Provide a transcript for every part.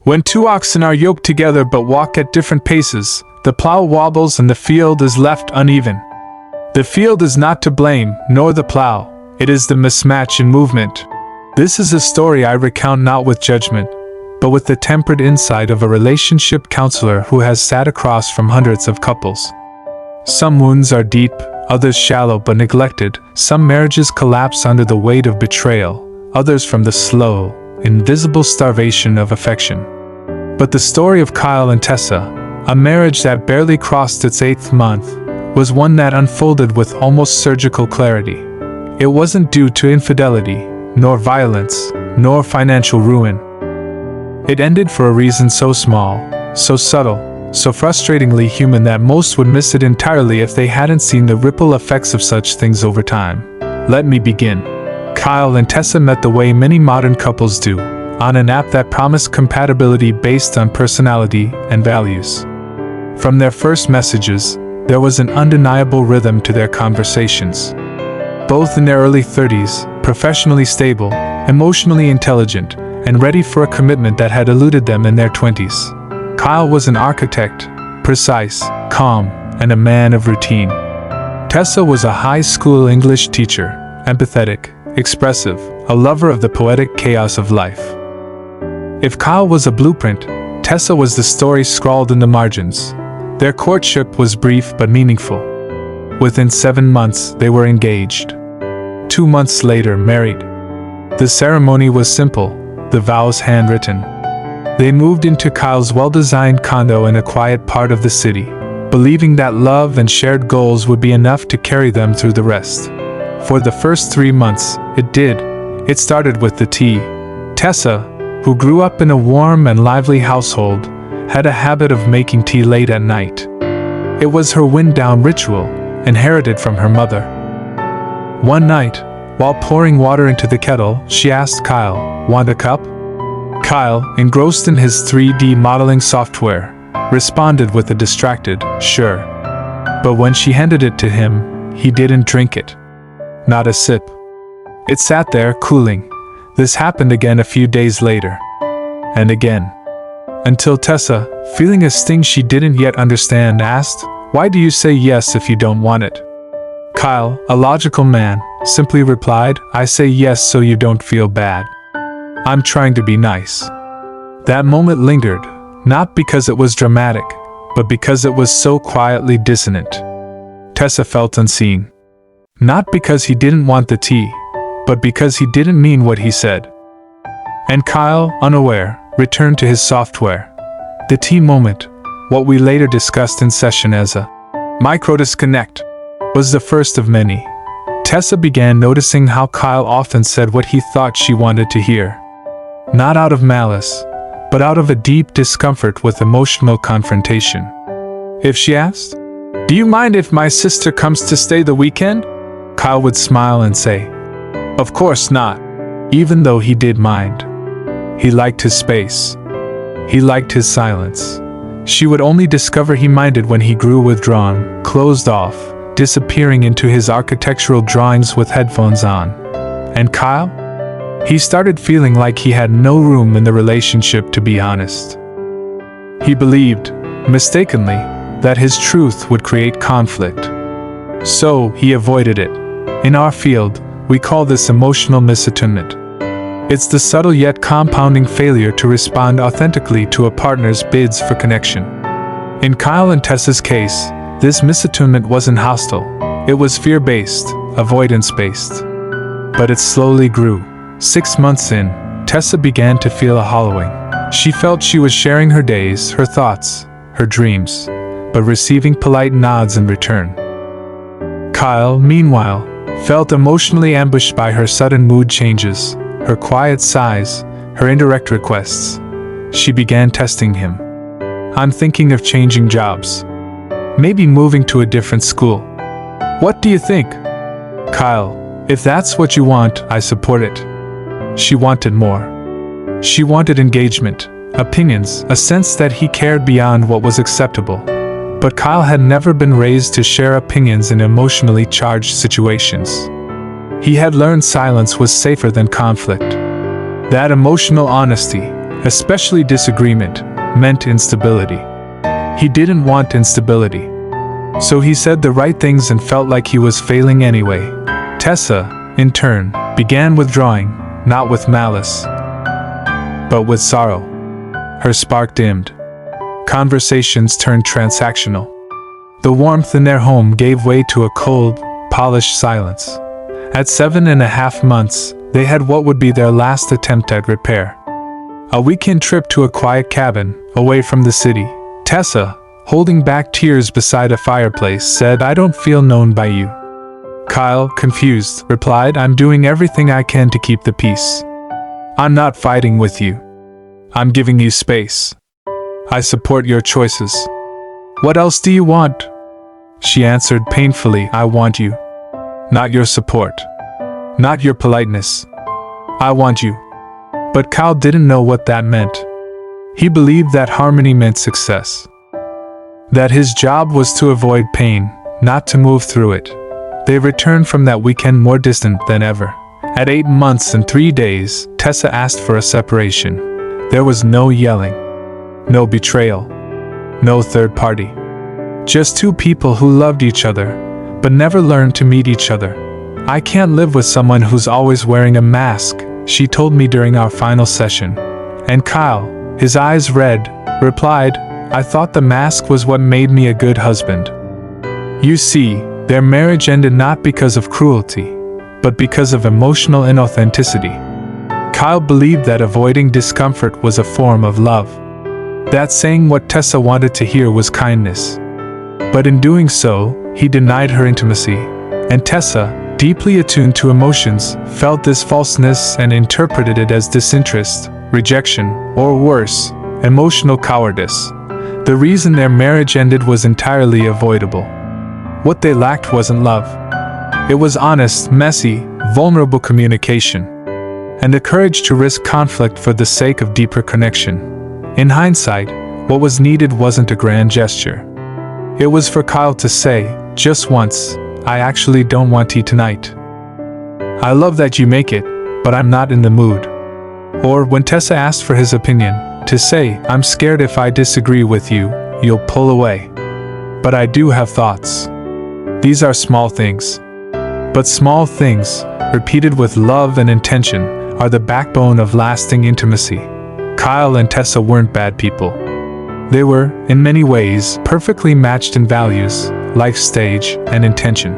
When two oxen are yoked together but walk at different paces, the plow wobbles and the field is left uneven. The field is not to blame, nor the plow. It is the mismatch in movement. This is a story I recount not with judgment, but with the tempered insight of a relationship counselor who has sat across from hundreds of couples. Some wounds are deep, others shallow but neglected. Some marriages collapse under the weight of betrayal, others from the slow, invisible starvation of affection. But the story of Kyle and Tessa, a marriage that barely crossed its 8th month, was one that unfolded with almost surgical clarity. It wasn't due to infidelity, nor violence, nor financial ruin. It ended for a reason so small, so subtle, so frustratingly human that most would miss it entirely if they hadn't seen the ripple effects of such things over time. Let me begin. Kyle and Tessa met the way many modern couples do, on an app that promised compatibility based on personality and values. From their first messages, there was an undeniable rhythm to their conversations. Both in their early 30s, professionally stable, emotionally intelligent, and ready for a commitment that had eluded them in their 20s. Kyle was an architect, precise, calm, and a man of routine. Tessa was a high school English teacher, empathetic, expressive, a lover of the poetic chaos of life. If Kyle was a blueprint, Tessa was the story scrawled in the margins. Their courtship was brief but meaningful. Within 7 months, they were engaged. 2 months later, married. The ceremony was simple, the vows handwritten. They moved into Kyle's well-designed condo in a quiet part of the city, believing that love and shared goals would be enough to carry them through the rest. For the first 3 months, it did. It started with the tea. Tessa, who grew up in a warm and lively household, had a habit of making tea late at night. It was her wind-down ritual, inherited from her mother. One night, while pouring water into the kettle, she asked Kyle, "Want a cup?" Kyle, engrossed in his 3D modeling software, responded with a distracted, "Sure." But when she handed it to him, he didn't drink it. Not a sip. It sat there, cooling. This happened again a few days later. And again. Until Tessa, feeling a sting she didn't yet understand, asked, "Why do you say yes if you don't want it?" Kyle, a logical man, simply replied, "I say yes so you don't feel bad. I'm trying to be nice." That moment lingered, not because it was dramatic, but because it was so quietly dissonant. Tessa felt unseen. Not because he didn't want the tea, but because he didn't mean what he said. And Kyle, unaware, returned to his software. The tea moment, what we later discussed in session as a micro disconnect, was the first of many. Tessa began noticing how Kyle often said what he thought she wanted to hear. Not out of malice, but out of a deep discomfort with emotional confrontation. If she asked, "Do you mind if my sister comes to stay the weekend?" Kyle would smile and say, "Of course not," even though he did mind. He liked his space. He liked his silence. She would only discover he minded when he grew withdrawn, closed off, disappearing into his architectural drawings with headphones on. And Kyle? He started feeling like he had no room in the relationship, to be honest. He believed, mistakenly, that his truth would create conflict. So, he avoided it. In our field, we call this emotional misattunement. It's the subtle yet compounding failure to respond authentically to a partner's bids for connection. In Kyle and Tessa's case, this misattunement wasn't hostile. It was fear-based, avoidance-based. But it slowly grew. 6 months in, Tessa began to feel a hollowing. She felt she was sharing her days, her thoughts, her dreams, but receiving polite nods in return. Kyle, meanwhile, felt emotionally ambushed by her sudden mood changes, her quiet sighs, her indirect requests. She began testing him. "I'm thinking of changing jobs. Maybe moving to a different school. What do you think?" "Kyle, if that's what you want, I support it." She wanted more. She wanted engagement, opinions, a sense that he cared beyond what was acceptable. But Kyle had never been raised to share opinions in emotionally charged situations. He had learned silence was safer than conflict. That emotional honesty, especially disagreement, meant instability. He didn't want instability. So he said the right things and felt like he was failing anyway. Tessa, in turn, began withdrawing, not with malice, but with sorrow. Her spark dimmed. Conversations turned transactional. The warmth in their home gave way to a cold, polished silence. At 7.5 months, they had what would be their last attempt at repair. A weekend trip to a quiet cabin, away from the city. Tessa, holding back tears beside a fireplace, said, "I don't feel known by you." Kyle, confused, replied, "I'm doing everything I can to keep the peace. I'm not fighting with you. I'm giving you space. I support your choices. What else do you want?" She answered painfully, "I want you. Not your support. Not your politeness. I want you." But Kyle didn't know what that meant. He believed that harmony meant success. That his job was to avoid pain, not to move through it. They returned from that weekend more distant than ever. At 8 months and 3 days, Tessa asked for a separation. There was no yelling. No betrayal. No third party. Just two people who loved each other, but never learned to meet each other. "I can't live with someone who's always wearing a mask," she told me during our final session. And Kyle, his eyes red, replied, "I thought the mask was what made me a good husband." You see, their marriage ended not because of cruelty, but because of emotional inauthenticity. Kyle believed that avoiding discomfort was a form of love. That saying what Tessa wanted to hear was kindness. But in doing so, he denied her intimacy. And Tessa, deeply attuned to emotions, felt this falseness and interpreted it as disinterest, rejection, or worse, emotional cowardice. The reason their marriage ended was entirely avoidable. What they lacked wasn't love. It was honest, messy, vulnerable communication. And the courage to risk conflict for the sake of deeper connection. In hindsight, what was needed wasn't a grand gesture. It was for Kyle to say, just once, "I actually don't want tea tonight. I love that you make it, but I'm not in the mood." Or when Tessa asked for his opinion, to say, "I'm scared if I disagree with you, you'll pull away. But I do have thoughts." These are small things. But small things, repeated with love and intention, are the backbone of lasting intimacy. Kyle and Tessa weren't bad people. They were, in many ways, perfectly matched in values, life stage, and intention.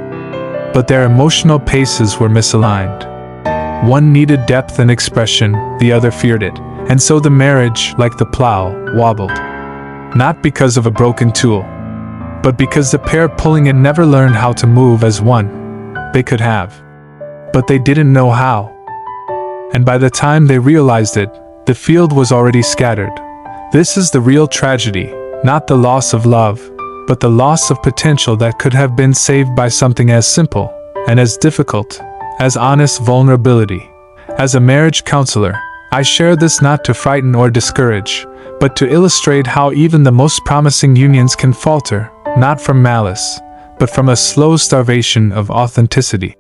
But their emotional paces were misaligned. One needed depth and expression, the other feared it, and so the marriage, like the plow, wobbled. Not because of a broken tool, but because the pair pulling it never learned how to move as one. They could have, but they didn't know how. And by the time they realized it, the field was already scattered. This is the real tragedy, not the loss of love, but the loss of potential that could have been saved by something as simple, and as difficult, as honest vulnerability. As a marriage counselor, I share this not to frighten or discourage, but to illustrate how even the most promising unions can falter, not from malice, but from a slow starvation of authenticity.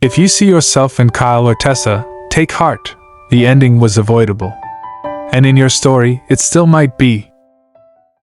If you see yourself in Kyle or Tessa, take heart. The ending was avoidable. And in your story, it still might be.